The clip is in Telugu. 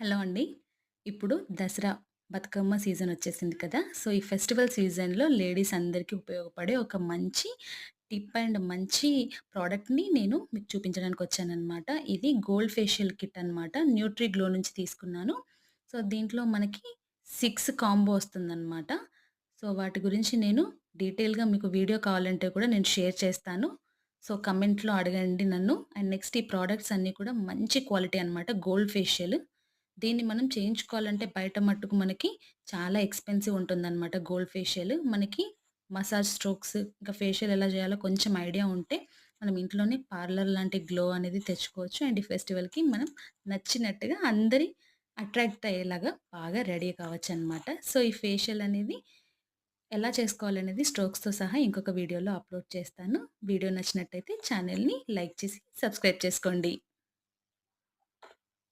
హలో అండి. ఇప్పుడు దసరా, బతుకమ్మ సీజన్ వచ్చేసింది కదా! సో, ఈ ఫెస్టివల్ సీజన్‌లో లేడీస్ అందరికీ ఉపయోగపడే ఒక మంచి టిప్ అండ్ మంచి ప్రొడక్ట్‌ని నేను మీకు చూపించడానికి వచ్చాననమాట. ఇది గోల్డ్ ఫేషియల్ కిట్ అనమాట. న్యూట్రి గ్లో నుంచి తీసుకున్నాను. సో, దీంట్లో మనకి 6 కాంబో వస్తుందనమాట. సో, వాటి గురించి నేను డీటెయిల్‌గా మీకు వీడియో కావాలంటే కూడా నేను షేర్ చేస్తాను. సో, కమెంట్‌లో అడగండి నన్ను. అండ్ నెక్స్ట్ ఈ ప్రొడక్ట్స్ అన్నీ కూడా మంచి క్వాలిటీ అనమాట. Gold facial. దీన్ని మనం చేయించుకోవాలంటే బయట మట్టుకు మనకి చాలా ఎక్స్‌పెన్సివ్ ఉంటుందనమాట గోల్డ్ ఫేషియల్. మనకి మసాజ్ స్ట్రోక్స్, ఇంకా ఫేషియల్ ఎలా చేయాలో కొంచెం ఐడియా ఉంటే, మనం ఇంట్లోనే పార్లర్ లాంటి గ్లో అనేది తెచ్చుకోవచ్చు. అండ్ ఈ ఫెస్టివల్‌కి మనం నచ్చినట్టుగా అందరి అట్రాక్ట్ అయ్యేలాగా బాగా రెడీ కావచ్చనమాట. సో, ఈ ఫేషియల్ అనేది ఎలా చేసుకోవాలనేది స్ట్రోక్స్‌తో సహా ఇంకొక వీడియోలో అప్‌లోడ్ చేస్తాను. వీడియో నచ్చినట్టయితే ఛానెల్‌ని లైక్ చేసి సబ్స్క్రైబ్ చేసుకోండి.